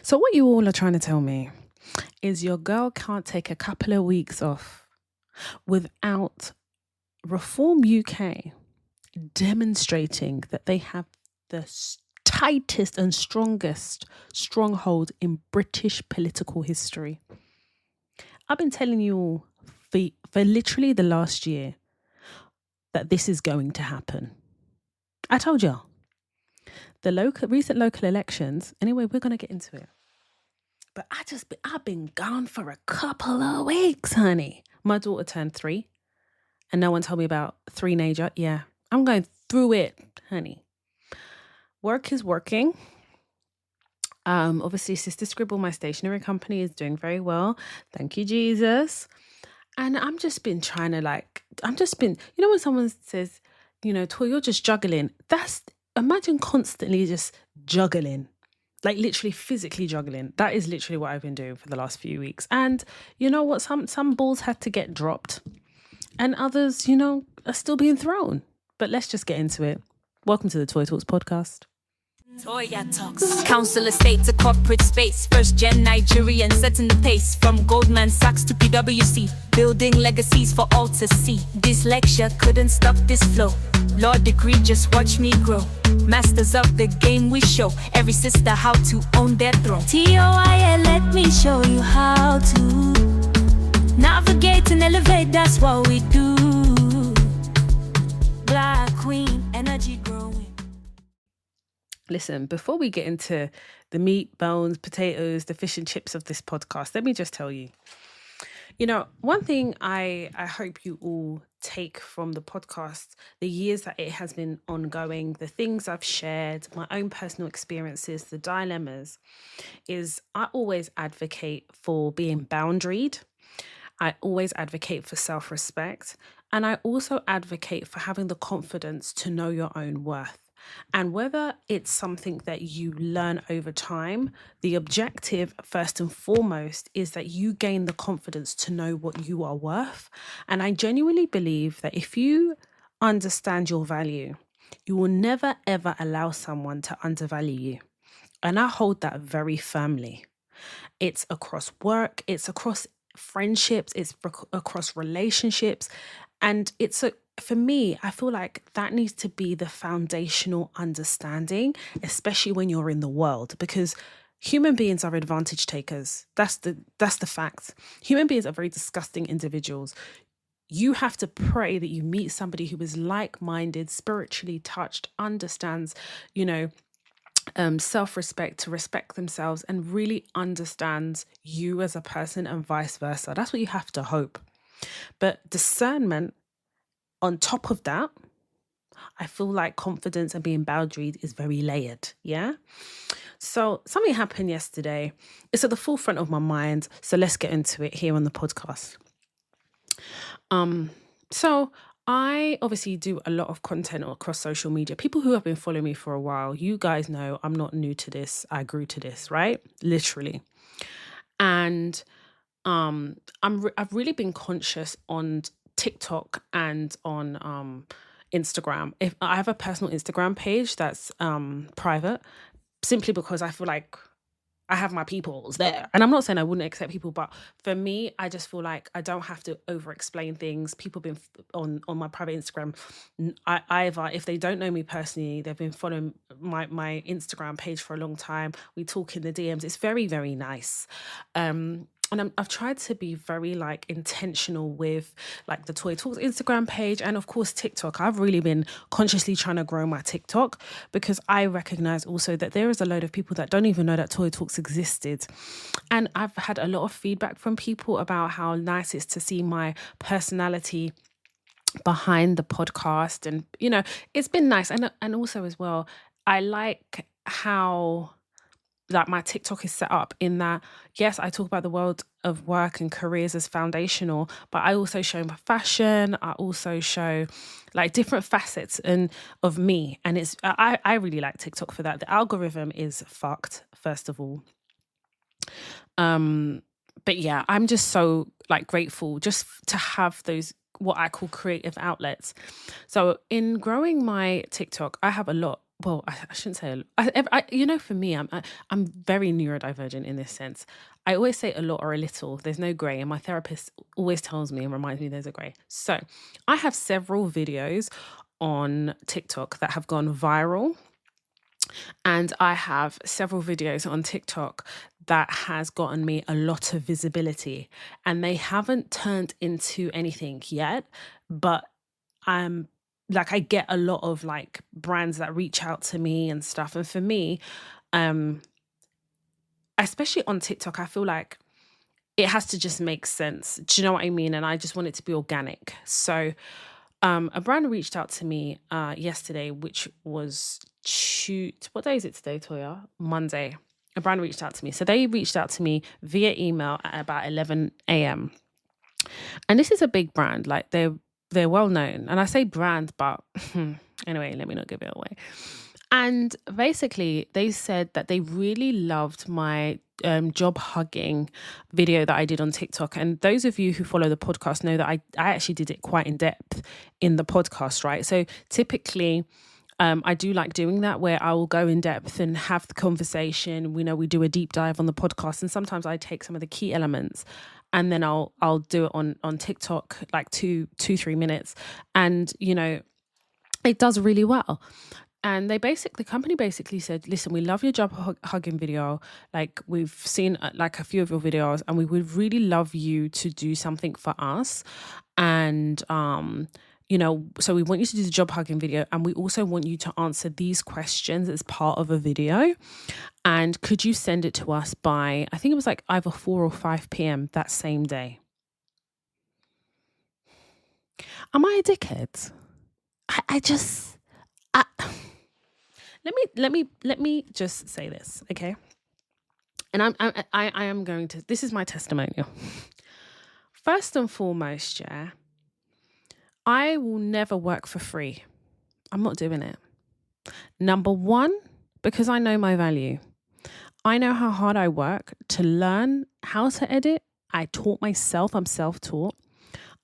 So what you all are trying to tell me is your girl can't take a couple of weeks off without Reform UK demonstrating that they have the tightest and strongest stronghold in British political history. I've been telling you all for literally the last year that this is going to happen. I told y'all. The recent local elections, anyway, we're going to get into it. But I've been gone for a couple of weeks, honey. My daughter turned 3 and no one told me about 3-nager. Yeah, I'm going through it, honey. Work is working. Obviously, Sister Scribble, my stationery company, is doing very well. Thank you, Jesus. And I'm just been trying to when someone says, Toy, you're just juggling. Imagine constantly just juggling. Like literally physically juggling. That is literally what I've been doing for the last few weeks. And you know what? Some balls had to get dropped. And others, are still being thrown. But let's just get into it. Welcome to the Toy Talks podcast. Toya Talks. Council estate to corporate space. First gen Nigerian setting the pace. From Goldman Sachs to PwC. Building legacies for all to see. This lecture couldn't stop this flow. Law degree, just watch me grow. Masters of the game we show. Every sister how to own their throne. TOIA, let me show you how to navigate and elevate, that's what we do. Black Queen, energy growing. Listen, before we get into the meat, bones, potatoes, the fish and chips of this podcast, let me just tell you, one thing I hope you all take from the podcast, the years that it has been ongoing, the things I've shared, my own personal experiences, the dilemmas, is I always advocate for being boundaried. I always advocate for self-respect. And I also advocate for having the confidence to know your own worth. And whether it's something that you learn over time, the objective, first and foremost, is that you gain the confidence to know what you are worth. And I genuinely believe that if you understand your value, you will never, ever allow someone to undervalue you. And I hold that very firmly. It's across work, it's across friendships, it's across relationships. And for me, I feel like that needs to be the foundational understanding, especially when you're in the world, because human beings are advantage takers. That's the fact. Human beings are very disgusting individuals. You have to pray that you meet somebody who is like-minded, spiritually touched, understands, self-respect, to respect themselves and really understands you as a person and vice versa. That's what you have to hope. But discernment on top of that, I feel like confidence and being boundaried is very layered. Yeah. So something happened yesterday. It's at the forefront of my mind. So let's get into it here on the podcast. So I obviously do a lot of content across social media. People who have been following me for a while, you guys know I'm not new to this. I grew to this, right? Literally. And I've really been conscious on TikTok and on Instagram. If I have a personal Instagram page that's private, simply because I feel like I have my peoples there. And I'm not saying I wouldn't accept people, but for me, I just feel like I don't have to over explain things. People have been on my private Instagram. Either if they don't know me personally, they've been following my Instagram page for a long time. We talk in the DMs. It's very, very nice. And I've tried to be very intentional with the Toy Talks Instagram page and of course TikTok. I've really been consciously trying to grow my TikTok because I recognize also that there is a load of people that don't even know that Toy Talks existed. And I've had a lot of feedback from people about how nice it's to see my personality behind the podcast. And, it's been nice. And also as well, I like how my TikTok is set up in that, yes, I talk about the world of work and careers as foundational, but I also show my fashion. I also show different facets of me. And I really like TikTok for that. The algorithm is fucked, first of all. But yeah, I'm just so grateful just to have those what I call creative outlets. So in growing my TikTok, I have a lot well, I shouldn't say, for me, I'm very neurodivergent in this sense. I always say a lot or a little. There's no gray. And my therapist always tells me and reminds me there's a gray. So I have several videos on TikTok that have gone viral. And I have several videos on TikTok that has gotten me a lot of visibility. And they haven't turned into anything yet, but I'm like, I get a lot of like brands that reach out to me and stuff. And for me, especially on TikTok, I feel like it has to just make sense. Do you know what I mean? And I just want it to be organic. So a brand reached out to me yesterday, which was what day is it today, Toya? Monday. A brand reached out to me. So they reached out to me via email at about 11 a.m. And this is a big brand. Like they're well known. And I say brand, but anyway, let me not give it away. And basically, they said that they really loved my job hugging video that I did on TikTok. And those of you who follow the podcast know that I actually did it quite in depth in the podcast, right? So typically, I do like doing that, where I will go in depth and have the conversation. We do a deep dive on the podcast, and sometimes I take some of the key elements and then I'll do it on TikTok, like 3 minutes. And, it does really well. And the company basically said, listen, we love your job hugging video. Like, we've seen like a few of your videos, and we would really love you to do something for us. And, so we want you to do the job hugging video. And we also want you to answer these questions as part of a video. And could you send it to us by, I think it was like either 4 or 5 p.m. that same day. Am I a dickhead? Let me just say this, okay? And I am going to, this is my testimonial. First and foremost, yeah, I will never work for free. I'm not doing it. Number one, because I know my value. I know how hard I work to learn how to edit. I taught myself. I'm self-taught.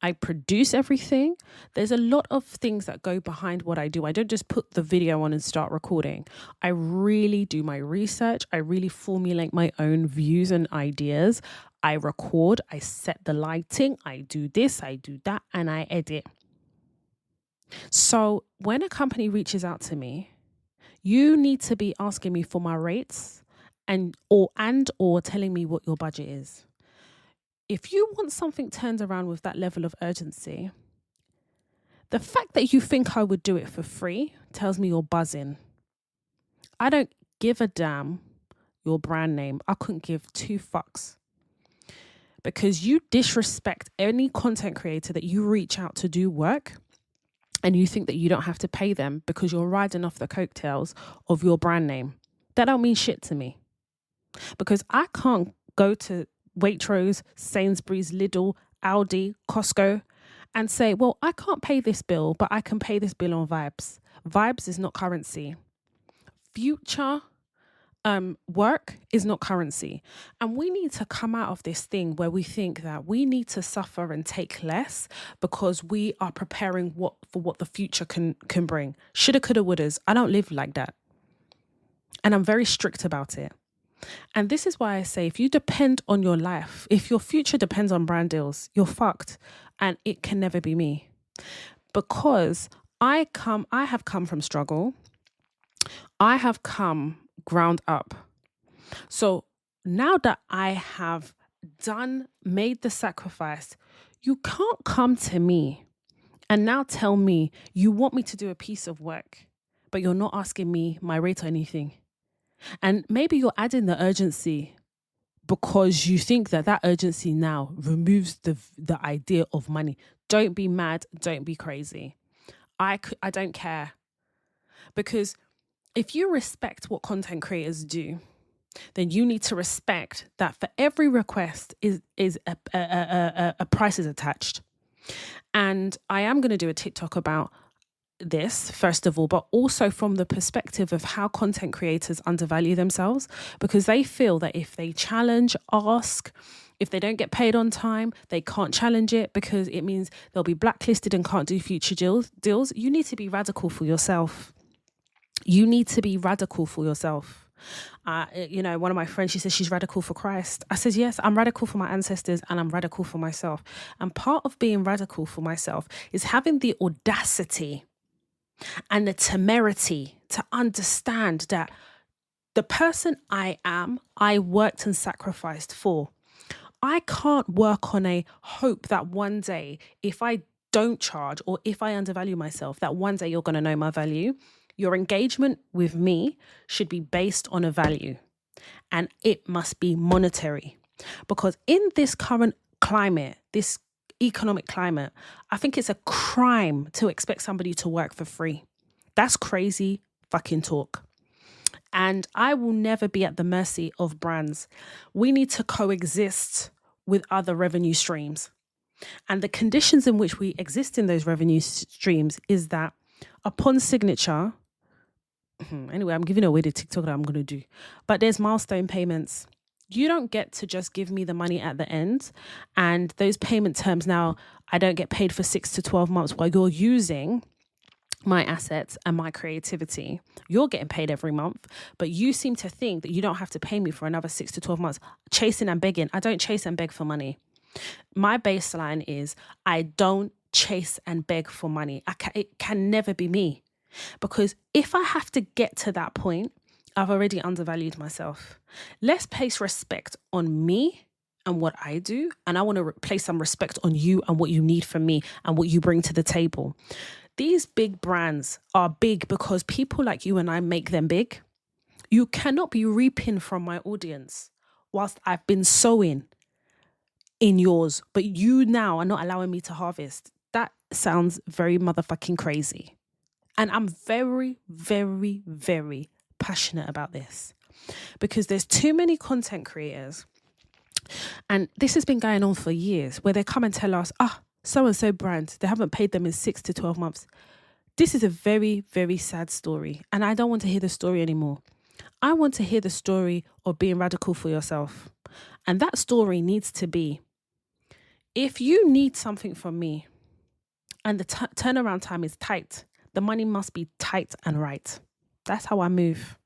I produce everything. There's a lot of things that go behind what I do. I don't just put the video on and start recording. I really do my research. I really formulate my own views and ideas. I record, I set the lighting, I do this, I do that, and I edit. So when a company reaches out to me, you need to be asking me for my rates or telling me what your budget is. If you want something turned around with that level of urgency, the fact that you think I would do it for free tells me you're buzzing. I don't give a damn your brand name. I couldn't give 2 fucks. Because you disrespect any content creator that you reach out to do work, and you think that you don't have to pay them because you're riding off the coattails of your brand name. That don't mean shit to me. Because I can't go to Waitrose, Sainsbury's, Lidl, Aldi, Costco and say, well, I can't pay this bill, but I can pay this bill on Vibes. Vibes is not currency. Future work is not currency. And we need to come out of this thing where we think that we need to suffer and take less because we are preparing for what the future can bring. Shoulda, coulda, wouldas. I don't live like that. And I'm very strict about it. And this is why I say, if you depend on your life, if your future depends on brand deals, you're fucked. And it can never be me. Because I have come from struggle. I have come ground up. So now that I have made the sacrifice, you can't come to me and now tell me you want me to do a piece of work, but you're not asking me my rate or anything. And maybe you're adding the urgency because you think that urgency now removes the idea of money. Don't be mad. Don't be crazy. I don't care. Because if you respect what content creators do, then you need to respect that for every request is a price is attached. And I am going to do a TikTok about this, first of all, but also from the perspective of how content creators undervalue themselves, because they feel that if they challenge, ask, if they don't get paid on time, they can't challenge it because it means they'll be blacklisted and can't do future deals. You need to be radical for yourself. You need to be radical for yourself. One of my friends, she says she's radical for Christ. I says, yes, I'm radical for my ancestors and I'm radical for myself. And part of being radical for myself is having the audacity and the temerity to understand that the person I am, I worked and sacrificed for. I can't work on a hope that one day, if I don't charge or if I undervalue myself, that one day you're going to know my value. Your engagement with me should be based on a value, and it must be monetary. Because in this current climate, this economic climate, I think it's a crime to expect somebody to work for free. That's crazy fucking talk. And I will never be at the mercy of brands. We need to coexist with other revenue streams. And the conditions in which we exist in those revenue streams is that upon signature, anyway, I'm giving away the TikTok that I'm going to do, but there's milestone payments. You don't get to just give me the money at the end. And those payment terms now, I don't get paid for 6 to 12 months while you're using my assets and my creativity. You're getting paid every month, but you seem to think that you don't have to pay me for another 6 to 12 months. Chasing and begging. I don't chase and beg for money. My baseline is I don't chase and beg for money. It can never be me. Because if I have to get to that point, I've already undervalued myself. Let's place respect on me and what I do. And I want to place some respect on you and what you need from me and what you bring to the table. These big brands are big because people like you and I make them big. You cannot be reaping from my audience whilst I've been sowing in yours, but you now are not allowing me to harvest. That sounds very motherfucking crazy. And I'm very, very, very passionate about this because there's too many content creators. And this has been going on for years where they come and tell us, so-and-so brand, they haven't paid them in 6 to 12 months. This is a very, very sad story. And I don't want to hear the story anymore. I want to hear the story of being radical for yourself. And that story needs to be, if you need something from me and the turnaround time is tight, the money must be tight and right. That's how I move.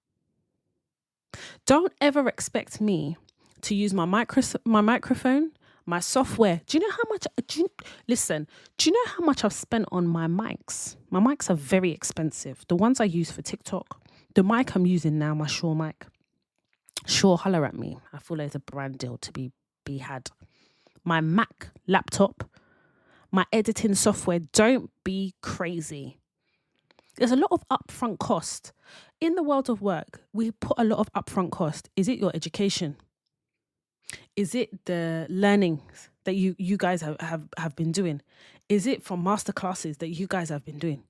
Don't ever expect me to use my microphone, my software. Do you know how much? Do you know how much I've spent on my mics? My mics are very expensive. The ones I use for TikTok, the mic I'm using now, my Shure mic. Sure, holler at me. I feel there's a brand deal to be had. My Mac laptop, my editing software. Don't be crazy. There's a lot of upfront cost. In the world of work, we put a lot of upfront cost. Is it your education? Is it the learning that you guys have been doing? Is it from masterclasses that you guys have been doing?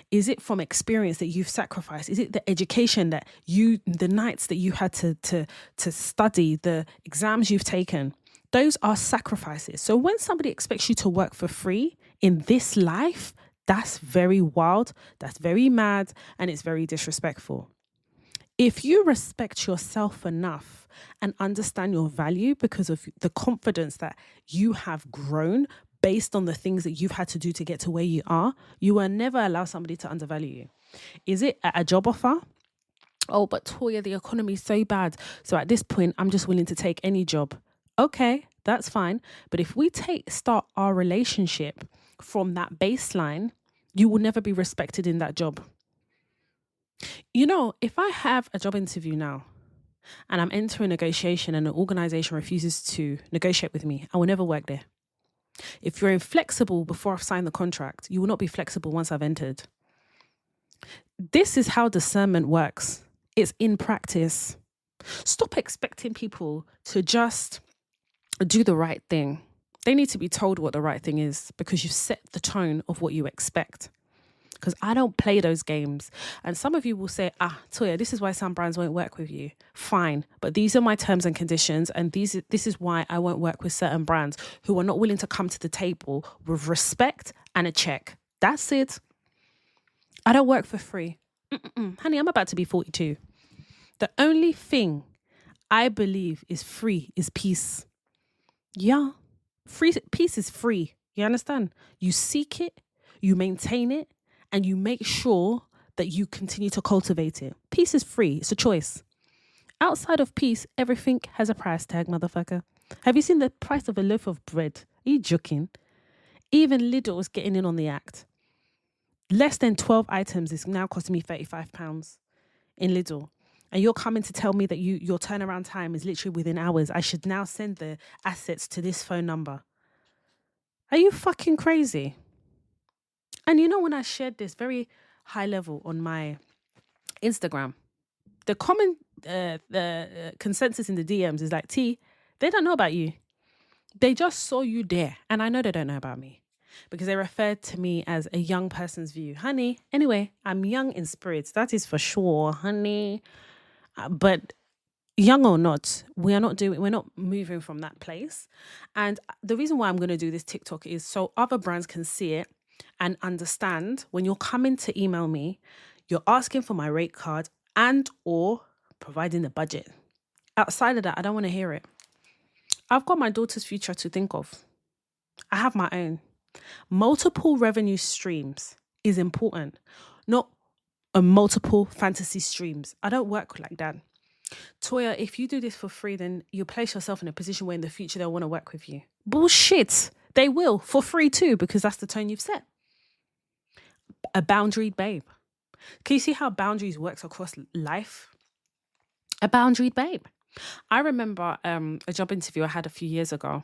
Is it from experience that you've sacrificed? Is it the education that the nights that you had to study, the exams you've taken? Those are sacrifices. So when somebody expects you to work for free in this life, that's very wild, that's very mad, and it's very disrespectful. If you respect yourself enough and understand your value because of the confidence that you have grown based on the things that you've had to do to get to where you are, you will never allow somebody to undervalue you. Is it a job offer? Oh, but Toya, the economy is so bad. So at this point, I'm just willing to take any job. Okay, that's fine. But if we start our relationship from that baseline, you will never be respected in that job. You know, if I have a job interview now and I'm entering negotiation and an organization refuses to negotiate with me, I will never work there. If you're inflexible before I've signed the contract, you will not be flexible once I've entered. This is how discernment works. It's in practice. Stop expecting people to just do the right thing. They need to be told what the right thing is because you've set the tone of what you expect. Because I don't play those games. And some of you will say, Toya, this is why some brands won't work with you. Fine. But these are my terms and conditions. And this is why I won't work with certain brands who are not willing to come to the table with respect and a check. That's it. I don't work for free. Honey, I'm about to be 42. The only thing I believe is free is peace. Yeah. Peace is free. You understand? You seek it, you maintain it, and you make sure that you continue to cultivate it. Peace is free. It's a choice. Outside of peace, everything has a price tag, motherfucker. Have you seen the price of a loaf of bread? Are you joking? Even Lidl is getting in on the act. Less than 12 items is now costing me £35 in Lidl. And you're coming to tell me that your turnaround time is literally within hours. I should now send the assets to this phone number. Are you fucking crazy? And you know, when I shared this very high level on my Instagram, the common the consensus in the DMs is like, T, they don't know about you. They just saw you there. And I know they don't know about me because they referred to me as a young person's view. Honey, anyway, I'm young in spirit. That is for sure, honey. But young or not, we're not moving from that place. And the reason why I'm going to do this TikTok is so other brands can see it and understand when you're coming to email me, you're asking for my rate card and or providing the budget. Outside of that, I don't want to hear it. I've got my daughter's future to think of. I have my own. Multiple revenue streams is important, not a multiple fantasy streams. I don't work like that. Toya, if you do this for free, then you place yourself in a position where in the future they'll want to work with you. Bullshit. They will for free too, because that's the tone you've set. A boundaried babe. Can you see how boundaries works across life? A boundaried babe. I remember a job interview I had a few years ago,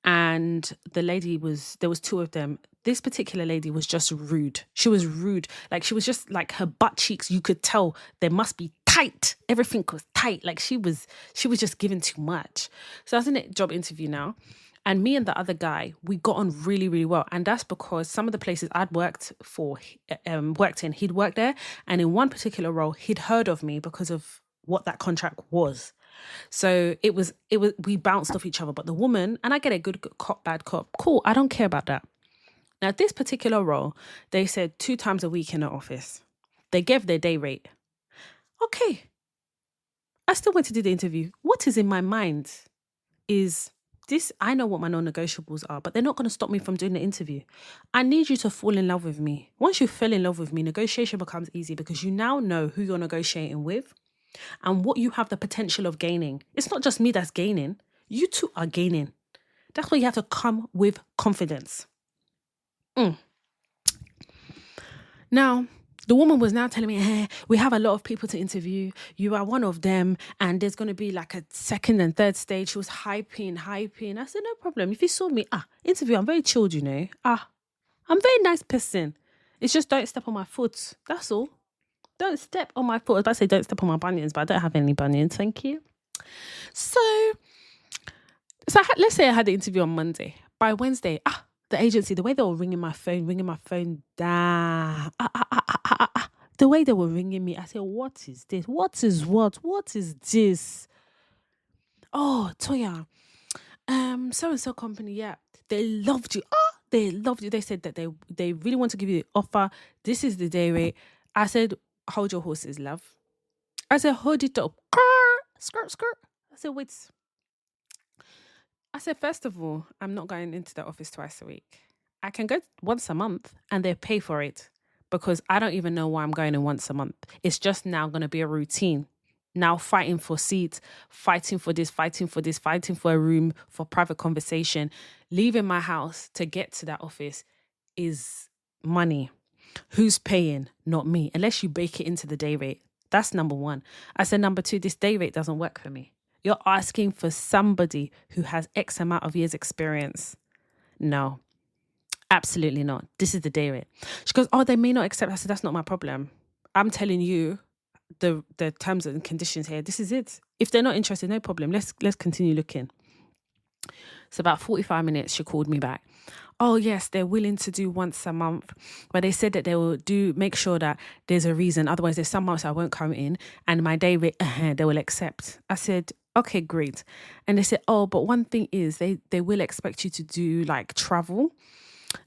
and there was two of them. This particular lady was just rude. She was rude. Like, she was just like, her butt cheeks, you could tell they must be tight. Everything was tight. Like, she was just giving too much. So I was in a job interview now, and me and the other guy, we got on really, really well. And that's because some of the places I'd worked in, he'd worked there. And in one particular role, he'd heard of me because of what that contract was. So it was, we bounced off each other. But the woman, and I get a good cop, bad cop. Cool. I don't care about that. Now, this particular role, they said 2 times a week in the office. They gave their day rate. Okay. I still went to do the interview. What is in my mind is this. I know what my non-negotiables are, but they're not going to stop me from doing the interview. I need you to fall in love with me. Once you fell in love with me, negotiation becomes easy because you now know who you're negotiating with and what you have the potential of gaining. It's not just me that's gaining. You two are gaining. That's why you have to come with confidence. Now, the woman was now telling me, hey, we have a lot of people to interview. You are one of them. And there's going to be like a second and third stage. She was hyping. I said, no problem. If you saw me, interview, I'm very chilled, you know. I'm a very nice person. It's just don't step on my foot. That's all. Don't step on my foot. I was about to say don't step on my bunions, but I don't have any bunions. Thank you. So let's say I had the interview on Monday. By Wednesday, the agency, the way they were ringing my phone down. The way they were ringing me, I said, what is this? What is what? What is this? Oh, Toya, so-and-so company, yeah, they loved you. They loved you. They said that they really want to give you the offer. This is the day rate. I said, hold your horses, love. I said, hold it up. Skirt. I said, wait. I said, first of all, I'm not going into the office twice a week. I can go once a month and they pay for it because I don't even know why I'm going in once a month. It's just now going to be a routine. Now fighting for seats, fighting for this, fighting for a room, for private conversation. Leaving my house to get to that office is money. Who's paying? Not me. Unless you bake it into the day rate. That's number one. I said, number two, this day rate doesn't work for me. You're asking for somebody who has X amount of years experience. No, absolutely not. This is the day rate. She goes, they may not accept. I said, that's not my problem. I'm telling you the terms and conditions here. This is it. If they're not interested, no problem. Let's continue looking. So about 45 minutes, she called me back. Oh, yes, they're willing to do once a month. But they said that they will make sure that there's a reason. Otherwise, there's some months I won't come in and my day rate, they will accept. I said, okay, great. And they said, but one thing is they will expect you to do like travel,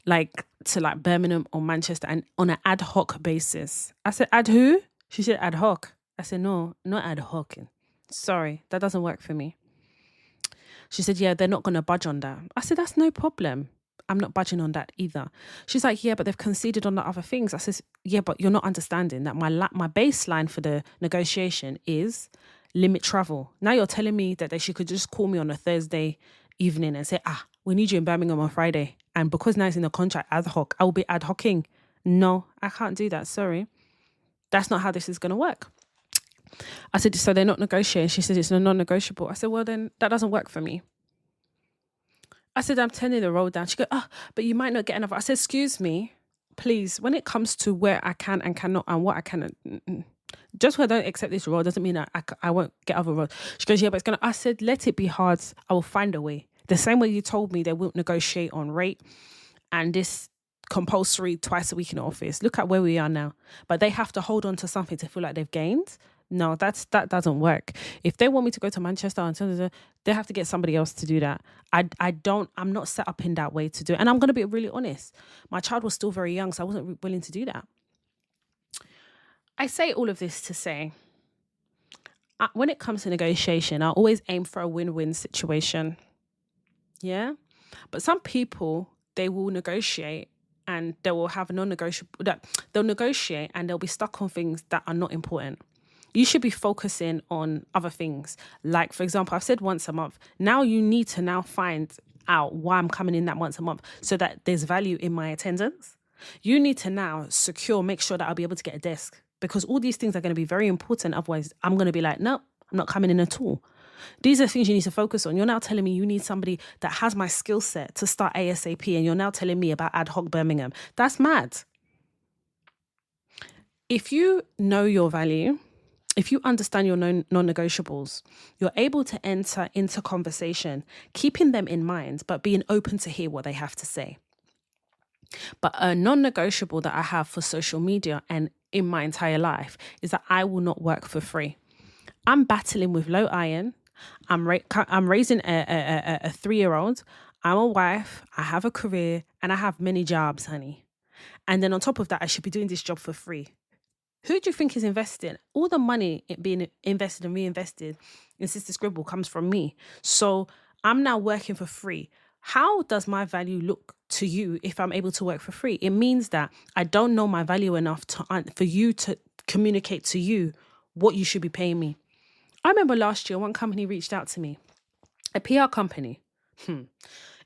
like to like Birmingham or Manchester and on an ad hoc basis. I said, ad who? She said, ad hoc. I said, no, not ad hoc. Sorry, that doesn't work for me. She said, yeah, they're not going to budge on that. I said, that's no problem. not budging on that either. She's like, yeah, but they've conceded on the other things. I says, yeah, but you're not understanding that my baseline for the negotiation is limit travel. Now you're telling me that she could just call me on a Thursday evening and say, we need you in Birmingham on Friday. And because now it's in the contract ad hoc, I will be ad hocing. No, I can't do that. Sorry. That's not how this is going to work. I said, so they're not negotiating. She said, it's a non-negotiable. I said, well, then that doesn't work for me. I said, I'm turning the roll down. She goes, but you might not get enough. I said, excuse me, please, when it comes to where I can and cannot and what I cannot, just because I don't accept this role doesn't mean I won't get other roles. She goes, yeah, but it's going to, I said, let it be hard. I will find a way. The same way you told me they won't negotiate on rate and this compulsory twice a week in the office. Look at where we are now. But they have to hold on to something to feel like they've gained. No, that doesn't work. If they want me to go to Manchester and they have to get somebody else to do that. I'm not set up in that way to do it. And I'm going to be really honest. My child was still very young, so I wasn't willing to do that. I say all of this to say, when it comes to negotiation, I always aim for a win-win situation. Yeah. But some people, they will negotiate and they will have non-negotiable, that they'll negotiate and they'll be stuck on things that are not important. You should be focusing on other things. Like, for example, I've said once a month. Now you need to now find out why I'm coming in that once a month so that there's value in my attendance. You need to now make sure that I'll be able to get a desk because all these things are going to be very important. Otherwise, I'm going to be like, no, I'm not coming in at all. These are things you need to focus on. You're now telling me you need somebody that has my skill set to start ASAP, and you're now telling me about ad hoc Birmingham. That's mad. If you know your value, if you understand your non-negotiables, you're able to enter into conversation, keeping them in mind, but being open to hear what they have to say. But a non-negotiable that I have for social media and in my entire life is that I will not work for free. I'm battling with low iron. I'm raising a 3-year-old. I'm a wife. I have a career and I have many jobs, honey. And then on top of that, I should be doing this job for free. Who do you think is investing? All the money being invested and reinvested in Sister Scribble comes from me. So I'm now working for free. How does my value look to you if I'm able to work for free? It means that I don't know my value enough for you to communicate to you what you should be paying me. I remember last year, one company reached out to me, a PR company.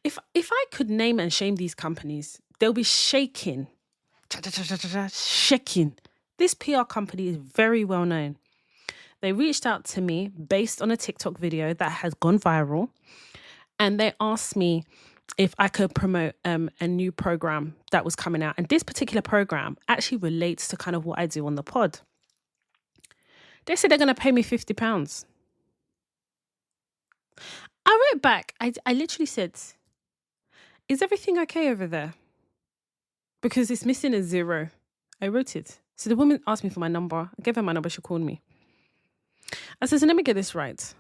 If I could name and shame these companies, they'll be shaking. Shaking. This PR company is very well known. They reached out to me based on a TikTok video that has gone viral. And they asked me if I could promote a new program that was coming out. And this particular program actually relates to kind of what I do on the pod. They said they're going to pay me £50. I wrote back. I literally said, is everything okay over there? Because it's missing a 0. I wrote it. So the woman asked me for my number. I gave her my number. She called me. I said, so let me get this right.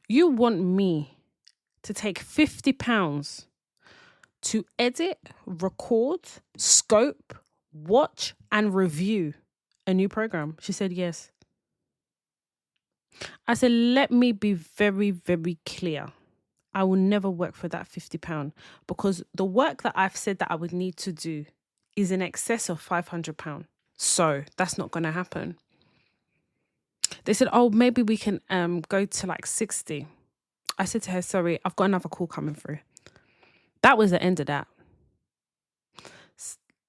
You want me to take £50 to edit, record, scope, watch, and review a new program? She said, yes. I said, let me be very, very clear. I will never work for that £50 because the work that I've said that I would need to do is in excess of £500. So that's not going to happen. They said, oh, maybe we can go to like 60. I said to her, sorry, I've got another call coming through. That was the end of that.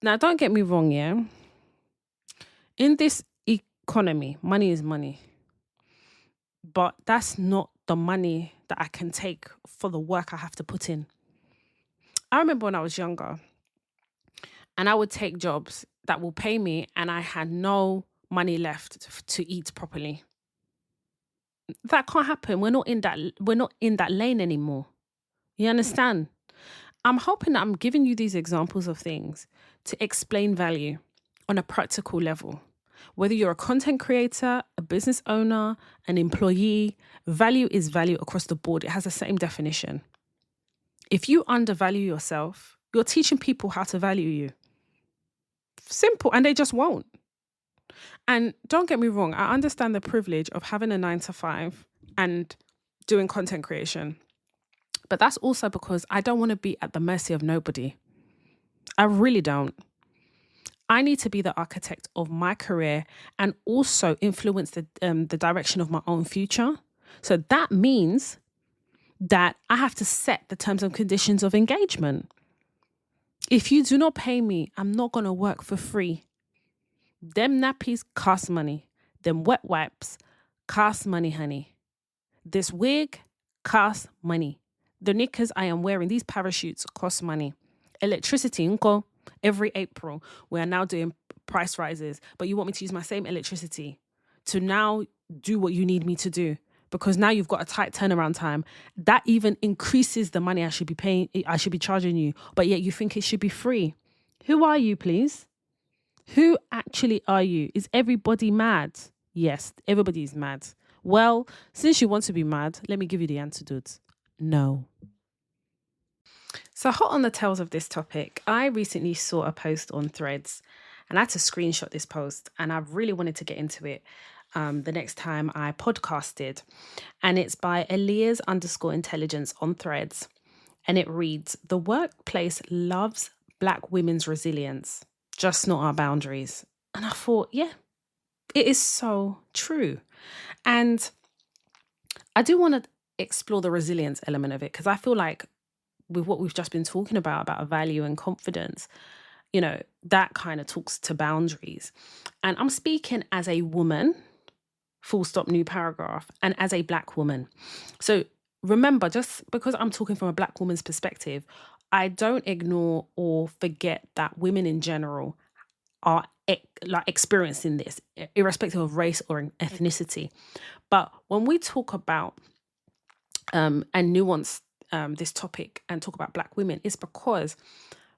Now, don't get me wrong, yeah? In this economy, money is money. But that's not the money that I can take for the work I have to put in. I remember when I was younger and I would take jobs that will pay me and I had no money left to eat properly. That can't happen. We're not in that lane anymore. You understand? I'm hoping that I'm giving you these examples of things to explain value on a practical level. Whether you're a content creator, a business owner, an employee, value is value across the board. It has the same definition. If you undervalue yourself, you're teaching people how to value you. Simple, and they just won't. And don't get me wrong, I understand the privilege of having a 9 to 5 and doing content creation. But that's also because I don't want to be at the mercy of nobody. I really don't. I need to be the architect of my career and also influence the direction of my own future. So that means that I have to set the terms and conditions of engagement. If you do not pay me, I'm not going to work for free. Them nappies cost money. Them wet wipes cost money, honey. This wig costs money. The knickers I am wearing, these parachutes, cost money. Electricity, unko, every April, we are now doing price rises, but you want me to use my same electricity to now do what you need me to do, because now you've got a tight turnaround time. That even increases the money I should be paying, I should be charging you, but yet you think it should be free. Who are you, please? Who actually are you? Is everybody mad? Yes, everybody is mad. Well, since you want to be mad, let me give you the antidote. No. So hot on the tails of this topic, I recently saw a post on Threads and I had to screenshot this post, and I really wanted to get into it the next time I podcasted. And it's by Elias_intelligence on Threads. And it reads, "The workplace loves Black women's resilience, just not our boundaries." And I thought, yeah, it is so true. And I do want to explore the resilience element of it, because I feel like with what we've just been talking about value and confidence, that kind of talks to boundaries. And I'm speaking as a woman, full stop, new paragraph, and as a Black woman. So remember, just because I'm talking from a Black woman's perspective, I don't ignore or forget that women in general are experiencing this, irrespective of race or ethnicity. But when we talk about and nuance this topic and talk about Black women, it's because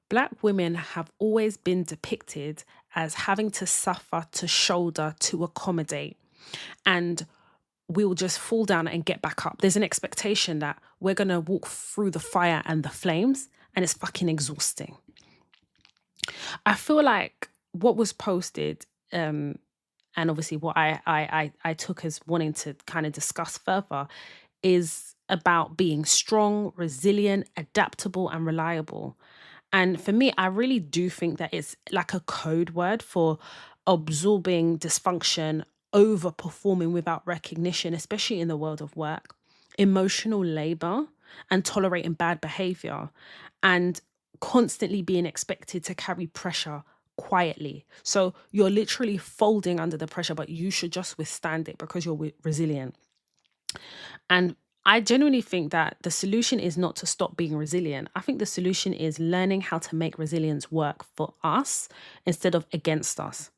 Black women have always been depicted as having to suffer, to shoulder, to accommodate. And we will just fall down and get back up. There's an expectation that we're going to walk through the fire and the flames, and it's fucking exhausting. I feel like what was posted, and obviously what I took as wanting to kind of discuss further, is about being strong, resilient, adaptable, and reliable. And for me, I really do think that it's like a code word for absorbing dysfunction, overperforming without recognition, especially in the world of work, emotional labor, and tolerating bad behavior, and constantly being expected to carry pressure quietly. So you're literally folding under the pressure, but you should just withstand it because you're resilient. And I genuinely think that the solution is not to stop being resilient. I think the solution is learning how to make resilience work for us instead of against us.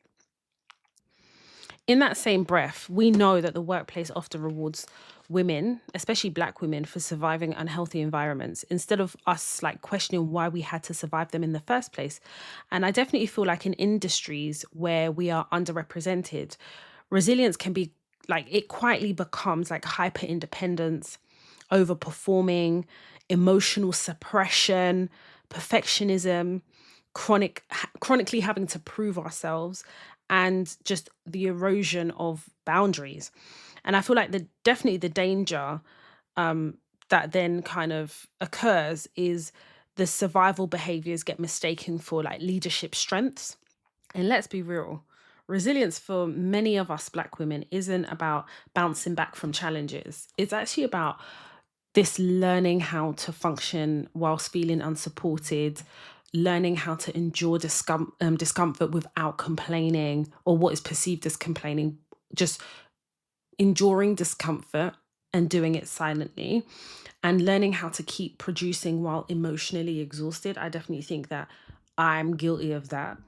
In that same breath, we know that the workplace often rewards women, especially Black women, for surviving unhealthy environments instead of us questioning why we had to survive them in the first place. And I definitely feel like in industries where we are underrepresented, resilience can be it quietly becomes hyper independence, overperforming, emotional suppression, perfectionism, chronically having to prove ourselves, and just the erosion of boundaries. And I feel like definitely the danger that then kind of occurs is the survival behaviors get mistaken for leadership strengths. And let's be real, resilience for many of us Black women isn't about bouncing back from challenges. It's actually about this learning how to function whilst feeling unsupported, learning how to endure discomfort without complaining, or what is perceived as complaining, just enduring discomfort and doing it silently, and learning how to keep producing while emotionally exhausted. I definitely think that I'm guilty of that.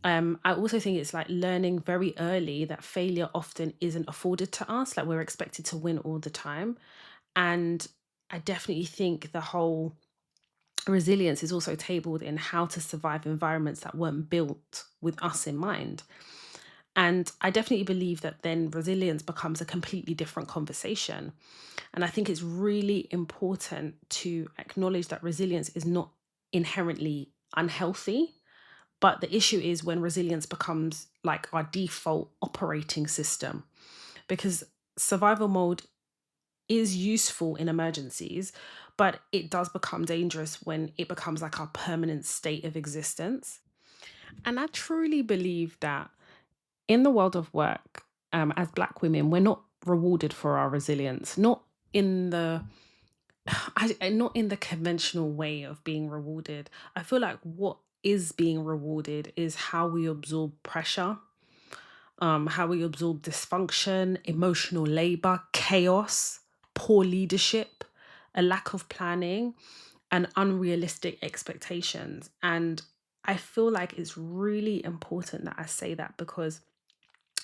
I also think it's learning very early that failure often isn't afforded to us. We're expected to win all the time. And I definitely think the whole resilience is also tabled in how to survive environments that weren't built with us in mind. And I definitely believe that then resilience becomes a completely different conversation. And I think it's really important to acknowledge that resilience is not inherently unhealthy. But the issue is when resilience becomes our default operating system, because survival mode is useful in emergencies, but it does become dangerous when it becomes like our permanent state of existence. And I truly believe that in the world of work, as Black women, we're not rewarded for our resilience, not in the not in the conventional way of being rewarded. I feel like what is being rewarded is how we absorb pressure, how we absorb dysfunction, emotional labor, chaos, poor leadership, a lack of planning, and unrealistic expectations. And I feel like it's really important that I say that, because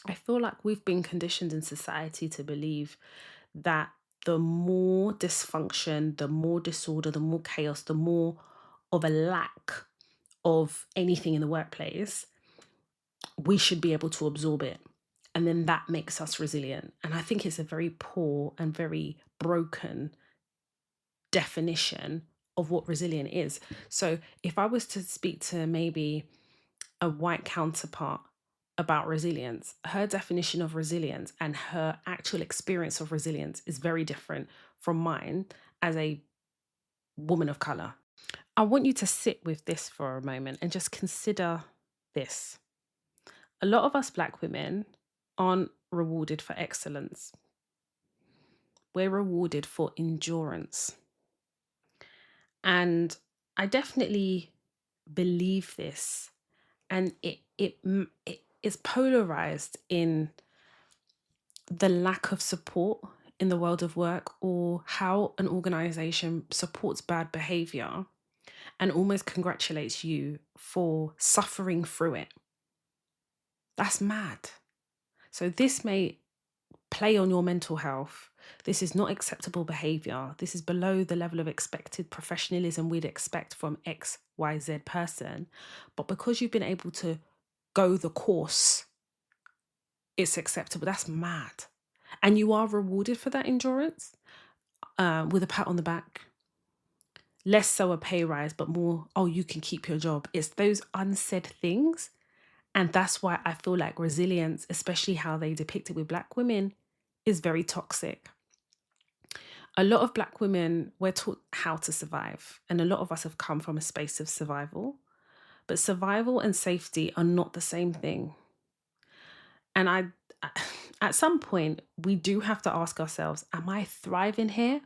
I feel like we've been conditioned in society to believe that the more dysfunction, the more disorder, the more chaos, the more of a lack of anything in the workplace, we should be able to absorb it. And then that makes us resilient. And I think it's a very poor and very broken definition of what resilient is. So if I was to speak to maybe a white counterpart about resilience, her definition of resilience and her actual experience of resilience is very different from mine as a woman of color. I want you to sit with this for a moment and just consider this. A lot of us Black women aren't rewarded for excellence. We're rewarded for endurance. And I definitely believe this. And it is polarized in the lack of support in the world of work, or how an organization supports bad behavior and almost congratulates you for suffering through it. That's mad. So this may play on your mental health. This is not acceptable behavior. This is below the level of expected professionalism we'd expect from XYZ person. But because you've been able to go the course, it's acceptable. That's mad. And you are rewarded for that endurance with a pat on the back. Less so a pay rise, but more, oh, you can keep your job. It's those unsaid things. And that's why I feel like resilience, especially how they depict it with Black women, is very toxic. A lot of Black women, we're taught how to survive. And a lot of us have come from a space of survival. But survival and safety are not the same thing. And at some point, we do have to ask ourselves, am I thriving here?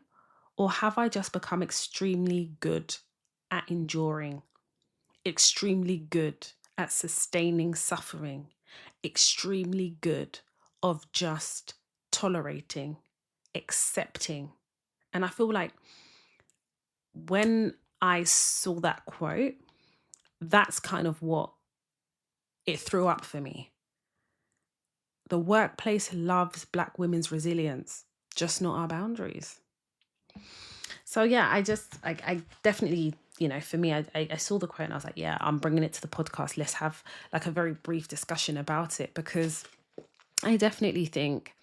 Or have I just become extremely good at enduring, extremely good at sustaining suffering, extremely good of just tolerating, accepting? And I feel like when I saw that quote, that's kind of what it threw up for me. The workplace loves Black women's resilience, just not our boundaries. So yeah, I definitely, for me, I saw the quote and I was like, yeah, I'm bringing it to the podcast. Let's have like a very brief discussion about it, because I definitely think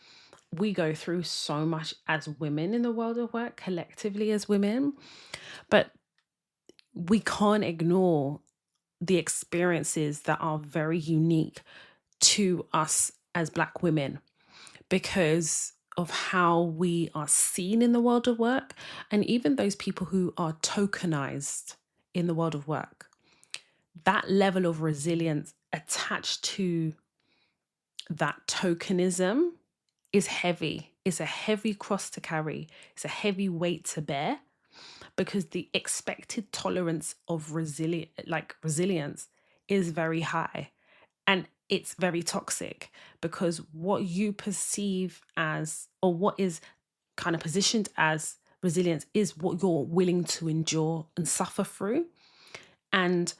we go through so much as women in the world of work, collectively as women, but we can't ignore the experiences that are very unique to us as Black women, because of how we are seen in the world of work, and even those people who are tokenized in the world of work. That level of resilience attached to that tokenism is heavy. It's a heavy cross to carry. It's a heavy weight to bear, because the expected tolerance of resilience is very high. And it's very toxic, because what you perceive as, or what is kind of positioned as resilience, is what you're willing to endure and suffer through. And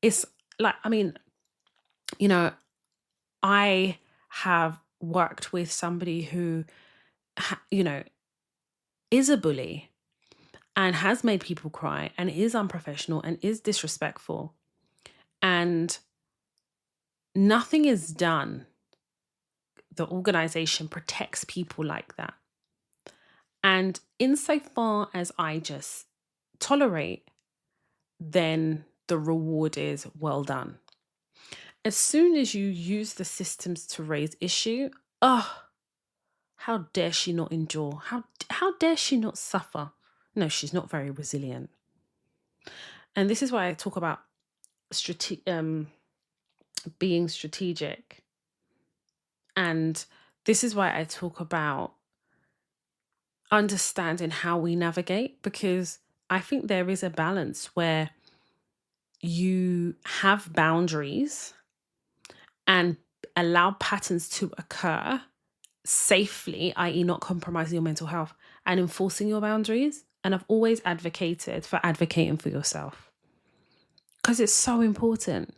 it's like, I have worked with somebody who, is a bully and has made people cry and is unprofessional and is disrespectful. And nothing is done. The organization protects people like that. And insofar as I just tolerate, then the reward is well done. As soon as you use the systems to raise issue, How dare she not endure? How dare she not suffer? No, she's not very resilient. And this is why I talk about being strategic. And this is why I talk about understanding how we navigate, because I think there is a balance where you have boundaries and allow patterns to occur safely, i.e., not compromising your mental health, and enforcing your boundaries. And I've always advocated for advocating for yourself because it's so important.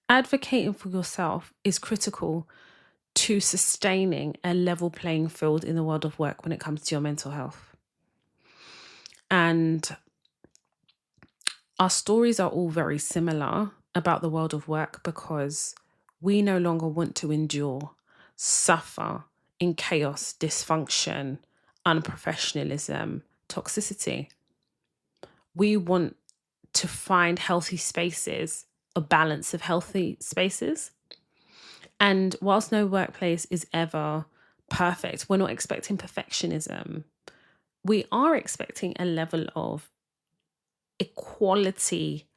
Advocating for yourself is critical to sustaining a level playing field in the world of work when it comes to your mental health. And our stories are all very similar about the world of work because we no longer want to endure, suffer in chaos, dysfunction, unprofessionalism, toxicity. We want to find healthy spaces, a balance of healthy spaces. And whilst no workplace is ever perfect, we're not expecting perfectionism. We are expecting a level of equality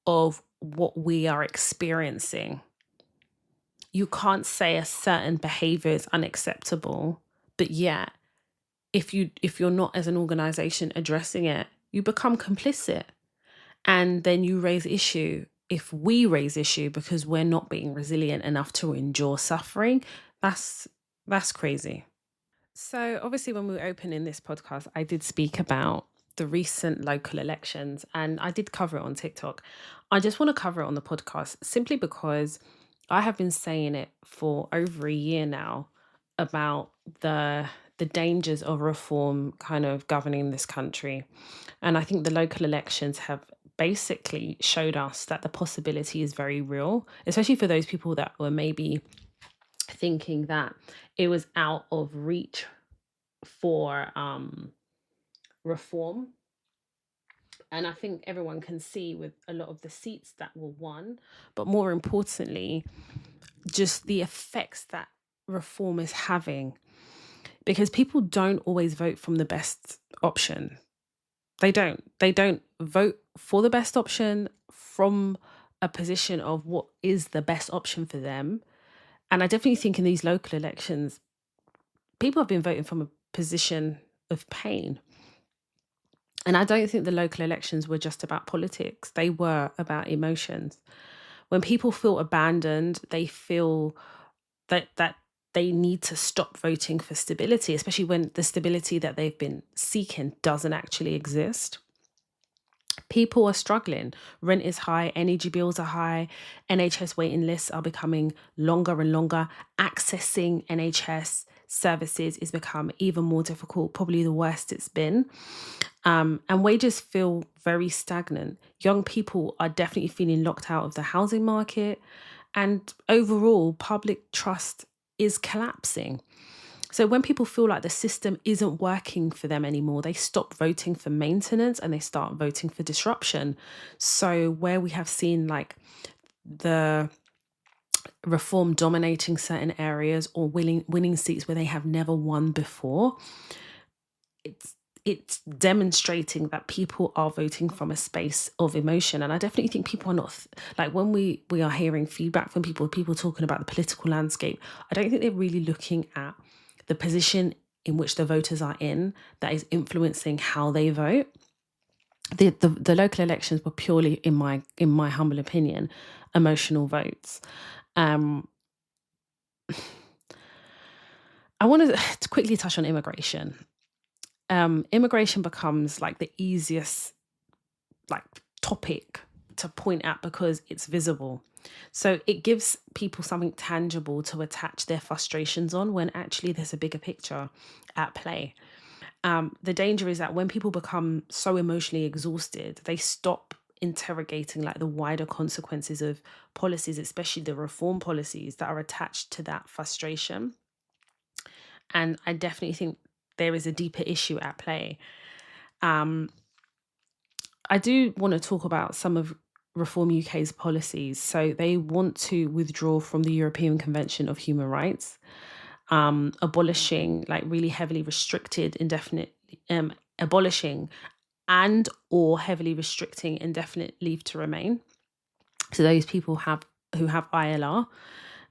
of what we are experiencing. You can't say a certain behavior is unacceptable, but yet if you're not as an organization addressing it, you become complicit. And then you raise issue. If we raise issue because we're not being resilient enough to endure suffering, that's crazy. So obviously when we were opening this podcast, I did speak about the recent local elections and I did cover it on TikTok. I just want to cover it on the podcast simply because I have been saying it for over a year now about the dangers of reform kind of governing this country. And I think the local elections have basically showed us that the possibility is very real, especially for those people that were maybe thinking that it was out of reach for reform. And I think everyone can see with a lot of the seats that were won, but more importantly, just the effects that reform is having. Because people don't always vote from the best option. They don't. They don't vote for the best option from a position of what is the best option for them. And I definitely think in these local elections, people have been voting from a position of pain. And I don't think the local elections were just about politics. They were about emotions. When people feel abandoned, they feel that they need to stop voting for stability, especially when the stability that they've been seeking doesn't actually exist. People are struggling. Rent is high, energy bills are high, NHS waiting lists are becoming longer and longer. Accessing NHS services is become even more difficult, probably the worst it's been. And wages feel very stagnant. Young people are definitely feeling locked out of the housing market. And overall, public trust is collapsing. So when people feel like the system isn't working for them anymore, they stop voting for maintenance and they start voting for disruption. So where we have seen like the reform dominating certain areas or winning seats where they have never won before, it's demonstrating that people are voting from a space of emotion. And I definitely think people are not, like when we are hearing feedback from people talking about the political landscape, I don't think they're really looking at the position in which the voters are in that is influencing how they vote. The local elections were purely, in my humble opinion, emotional votes. I want to quickly touch on immigration. Immigration becomes like the easiest like topic to point at because it's visible. So it gives people something tangible to attach their frustrations on when actually there's a bigger picture at play. The danger is that when people become so emotionally exhausted, they stop interrogating like the wider consequences of policies, especially the reform policies that are attached to that frustration. And I definitely think there is a deeper issue at play. I do want to talk about some of Reform UK's policies. So they want to withdraw from the European Convention of Human Rights. abolishing, like really heavily restricted indefinite, abolishing and or heavily restricting indefinite leave to remain. So those people who have ILR,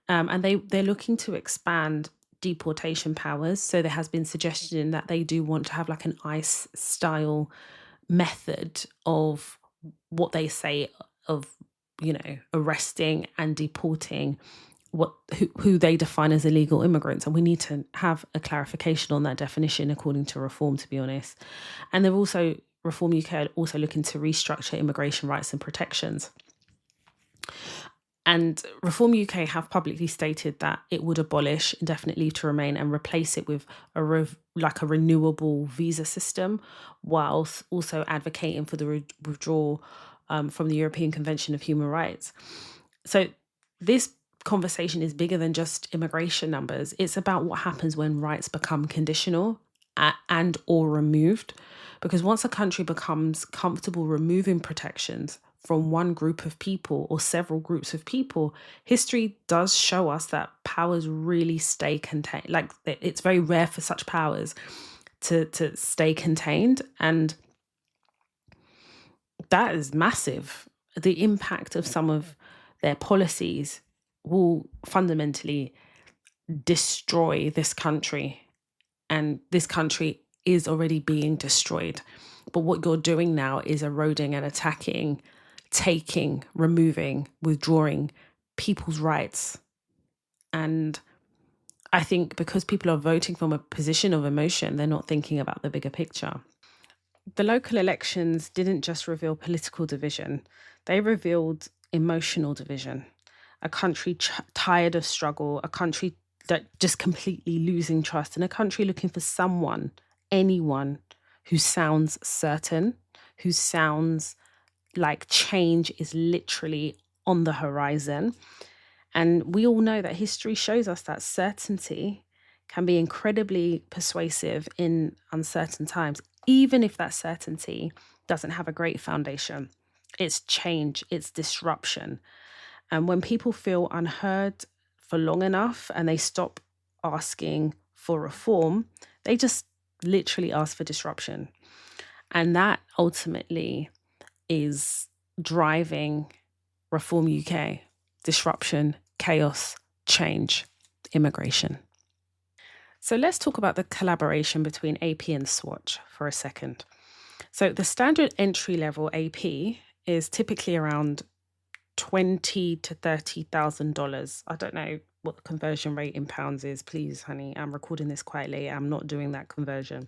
and they're looking to expand deportation powers. So there has been suggestion that they do want to have like an ICE style method of what they say of, arresting and deporting who they define as illegal immigrants. And we need to have a clarification on that definition according to Reform, to be honest. And they're also, Reform UK are also looking to restructure immigration rights and protections. And Reform UK have publicly stated that it would abolish indefinite leave to remain and replace it with a renewable visa system, whilst also advocating for the withdrawal from the European Convention of Human Rights. So this conversation is bigger than just immigration numbers. It's about what happens when rights become conditional and or removed. Because once a country becomes comfortable removing protections from one group of people or several groups of people, history does show us that powers really stay contained. Like, it's very rare for such powers to stay contained. And that is massive. The impact of some of their policies will fundamentally destroy this country. And this country is already being destroyed. But what you're doing now is eroding and attacking, taking, removing, withdrawing people's rights. And I think because people are voting from a position of emotion, they're not thinking about the bigger picture. The local elections didn't just reveal political division, they revealed emotional division. A country tired of struggle, a country that just completely losing trust, and a country looking for someone, anyone who sounds certain, who sounds like change is literally on the horizon. And we all know that history shows us that certainty can be incredibly persuasive in uncertain times, even if that certainty doesn't have a great foundation. It's change, it's disruption. And when people feel unheard for long enough and they stop asking for reform, they just literally ask for disruption. And that ultimately is driving Reform UK: disruption, chaos, change, immigration. So let's talk about the collaboration between AP and Swatch for a second. So the standard entry level AP is typically around $20,000 to $30,000. I don't know what the conversion rate in pounds is. Please, honey, I'm recording this quite late. I'm not doing that conversion.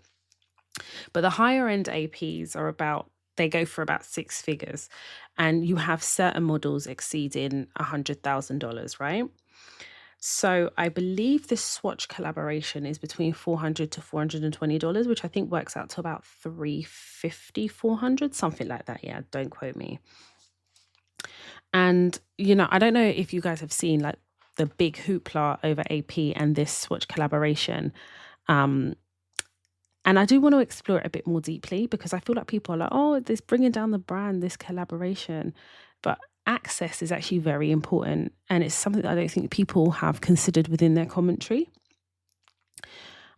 But the higher end APs they go for about six figures, and you have certain models exceeding $100,000, right? So I believe this Swatch collaboration is between $400 to $420, which I think works out to about $350, $400, something like that. Yeah, don't quote me. And, I don't know if you guys have seen like the big hoopla over AP and this Swatch collaboration. And I do want to explore it a bit more deeply, because I feel like people are like, oh, this bringing down the brand, this collaboration. But access is actually very important. And it's something that I don't think people have considered within their commentary.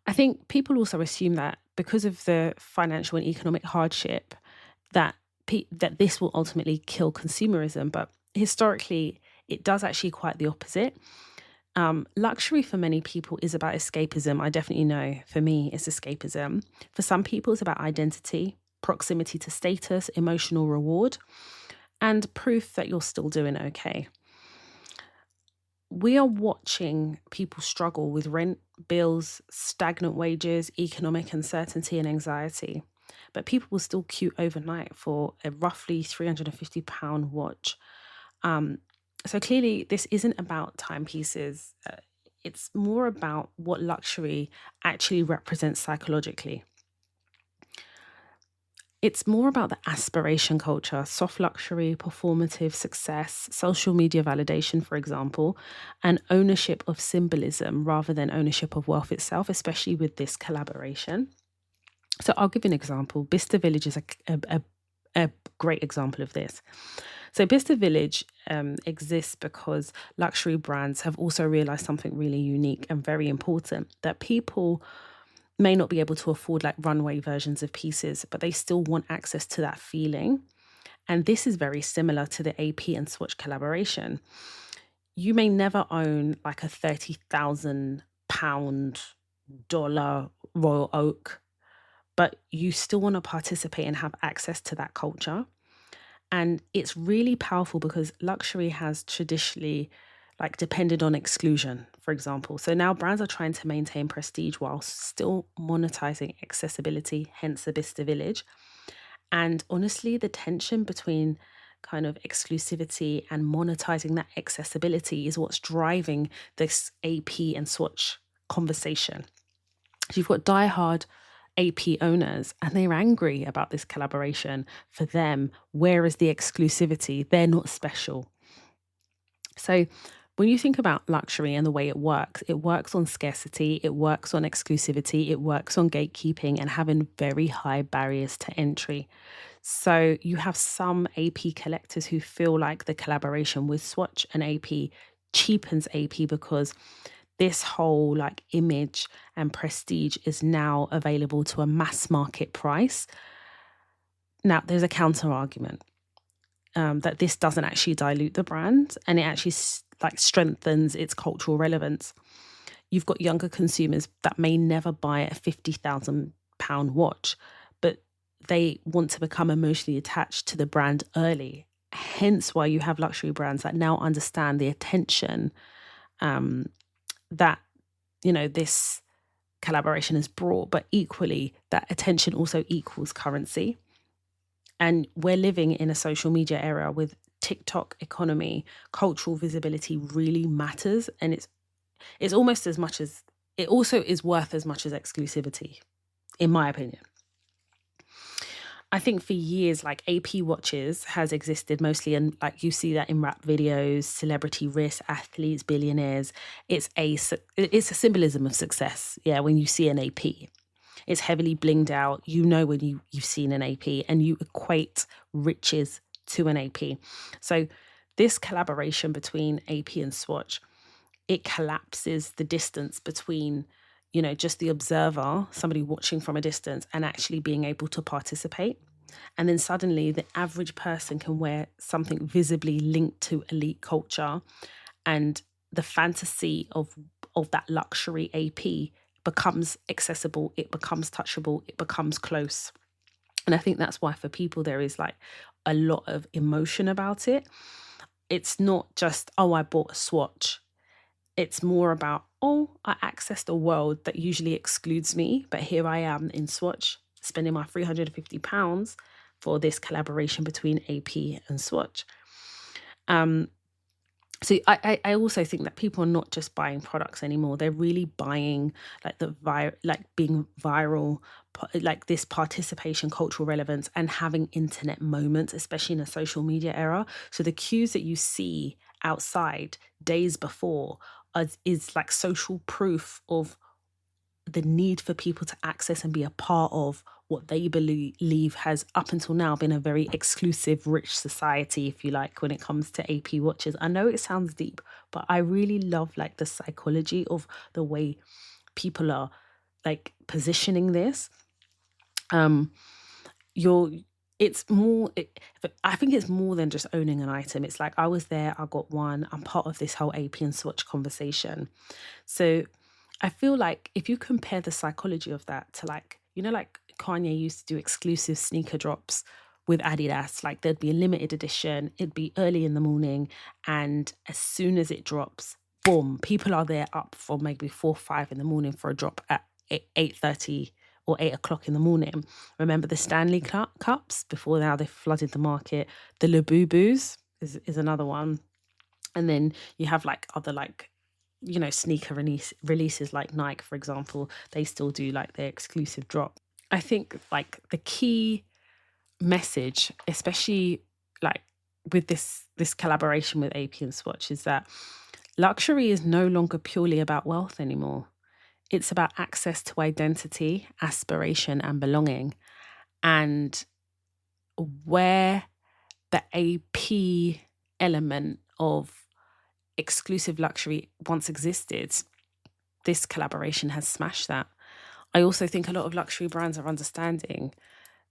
I think people also assume that because of the financial and economic hardship, that this will ultimately kill consumerism. But historically, it does actually quite the opposite. Luxury for many people is about escapism. I definitely know for me, it's escapism. For some people, it's about identity, proximity to status, emotional reward, and proof that you're still doing okay. We are watching people struggle with rent, bills, stagnant wages, economic uncertainty, and anxiety. But people will still queue overnight for a roughly £350 watch. So clearly, this isn't about timepieces. It's more about what luxury actually represents psychologically. It's more about the aspiration culture, soft luxury, performative success, social media validation, for example, and ownership of symbolism rather than ownership of wealth itself, especially with this collaboration. So I'll give you an example. Bicester Village is a great example of this. So Bicester Village exists because luxury brands have also realized something really unique and very important, that people may not be able to afford like runway versions of pieces, but they still want access to that feeling. And this is very similar to the AP and Swatch collaboration. You may never own like a £30,000 Royal Oak, but you still want to participate and have access to that culture. And it's really powerful because luxury has traditionally like depended on exclusion, for example. So now brands are trying to maintain prestige while still monetizing accessibility, hence the Bicester Village. And honestly, the tension between kind of exclusivity and monetizing that accessibility is what's driving this AP and Swatch conversation. So you've got diehard AP owners and they're angry about this collaboration. For them, where is the exclusivity? They're not special. So when you think about luxury and the way it works on scarcity, it works on exclusivity, it works on gatekeeping and having very high barriers to entry. So you have some AP collectors who feel like the collaboration with Swatch and AP cheapens AP because this whole like image and prestige is now available to a mass market price. Now, there's a counter argument that this doesn't actually dilute the brand and it actually like strengthens its cultural relevance. You've got younger consumers that may never buy a £50,000 watch, but they want to become emotionally attached to the brand early. Hence why you have luxury brands that now understand the attention that, you know, this collaboration has brought, but equally that attention also equals currency. And we're living in a social media era with TikTok economy. Cultural visibility really matters, and it's almost as much as it also is worth as much as exclusivity, in my opinion. I think for years, like AP watches has existed mostly, and like you see that in rap videos, celebrity wrists, athletes, billionaires. It's a symbolism of success. Yeah, when you see an AP, it's heavily blinged out. You know when you've seen an AP, and you equate riches to an AP. So this collaboration between AP and Swatch, it collapses the distance between, you know, just the observer, somebody watching from a distance, and actually being able to participate. And then suddenly the average person can wear something visibly linked to elite culture, and the fantasy of that luxury AP becomes accessible, it becomes touchable, it becomes close. And I think that's why for people there is like a lot of emotion about it. It's not just, oh, I bought a Swatch. It's more about, oh, I accessed a world that usually excludes me, but here I am in Swatch spending my £350 for this collaboration between AP and Swatch. So I also think that people are not just buying products anymore. They're really buying like being viral, like this participation, cultural relevance, and having internet moments, especially in a social media era. So the cues that you see outside days before is like social proof of the need for people to access and be a part of what they believe has up until now been a very exclusive, rich society, if you like, when it comes to AP watches. I know it sounds deep, but I really love like the psychology of the way people are like positioning this. I think it's more than just owning an item. It's like, I was there, I got one, I'm part of this whole AP and Swatch conversation. So I feel like if you compare the psychology of that to like, you know, like Kanye used to do exclusive sneaker drops with Adidas, like there'd be a limited edition, it'd be early in the morning, and as soon as it drops, boom, people are there up from maybe 4 or 5 in the morning for a drop at 8:30 or 8 o'clock in the morning. Remember the Stanley Cups? Before now, they flooded the market. The Labubus is another one. And then you have like other like, you know, sneaker releases like Nike, for example. They still do like their exclusive drop. I think like the key message, especially like with this collaboration with AP and Swatch, is that luxury is no longer purely about wealth anymore. It's about access to identity, aspiration, and belonging. And where the AP element of exclusive luxury once existed, this collaboration has smashed that. I also think a lot of luxury brands are understanding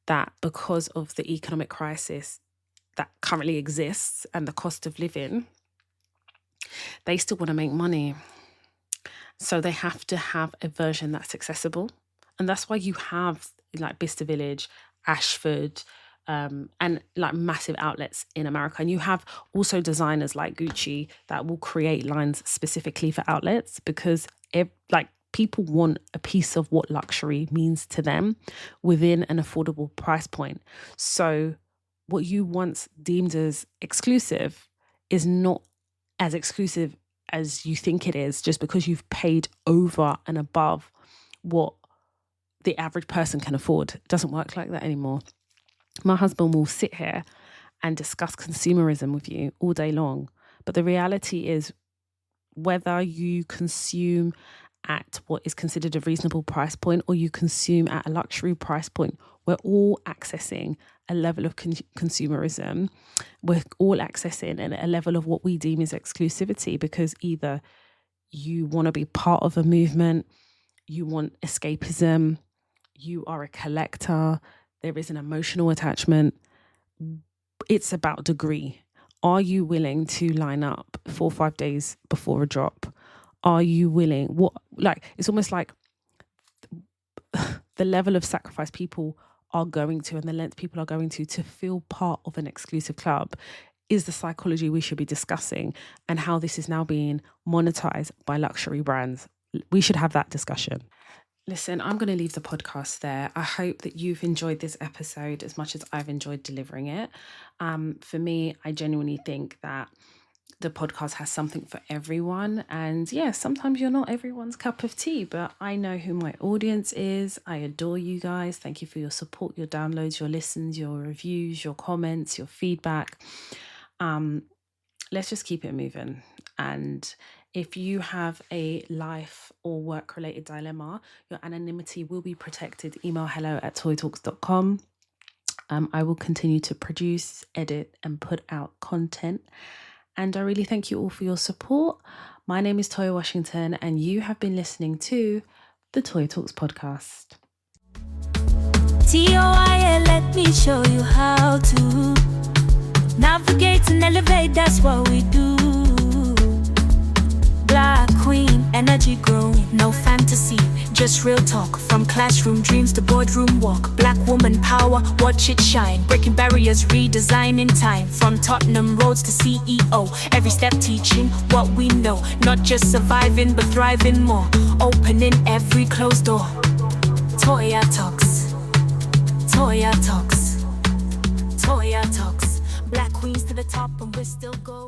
that because of the economic crisis that currently exists and the cost of living, they still want to make money. So they have to have a version that's accessible. And that's why you have like Bicester Village, Ashford, and like massive outlets in America. And you have also designers like Gucci that will create lines specifically for outlets, because people want a piece of what luxury means to them within an affordable price point. So what you once deemed as exclusive is not as exclusive as you think it is, just because you've paid over and above what the average person can afford. It doesn't work like that anymore. My husband will sit here and discuss consumerism with you all day long. But the reality is, whether you consume at what is considered a reasonable price point or you consume at a luxury price point, we're all accessing a level of consumerism. We're all accessing a level of what we deem as exclusivity, because either you want to be part of a movement, you want escapism, you are a collector, there is an emotional attachment. It's about degree. Are you willing to line up 4 or 5 days before a drop? Are you willing? It's almost like the level of sacrifice people are going to and the length people are going to feel part of an exclusive club is the psychology we should be discussing, and how this is now being monetized by luxury brands. We should have that discussion. Listen, I'm going to leave the podcast there. I hope that you've enjoyed this episode as much as I've enjoyed delivering it. For me, I genuinely think that the podcast has something for everyone. And yeah, sometimes you're not everyone's cup of tea, but I know who my audience is. I adore you guys. Thank you for your support, your downloads, your listens, your reviews, your comments, your feedback. Let's just keep it moving. And if you have a life or work-related dilemma, your anonymity will be protected. Email hello@toytalks.com. I will continue to produce, edit, and put out content. And I really thank you all for your support. My name is Toya Washington, and you have been listening to the Toy Talks podcast. TOIA, let me show you how to navigate and elevate, that's what we do. Black queen, energy growing, no fantasy, just real talk. From classroom dreams to boardroom walk. Black woman power, watch it shine. Breaking barriers, redesigning time. From Tottenham roads to CEO, every step teaching what we know. Not just surviving but thriving more. Opening every closed door. Toya Talks, Toya Talks, Toya Talks. Black queens to the top and we're still going.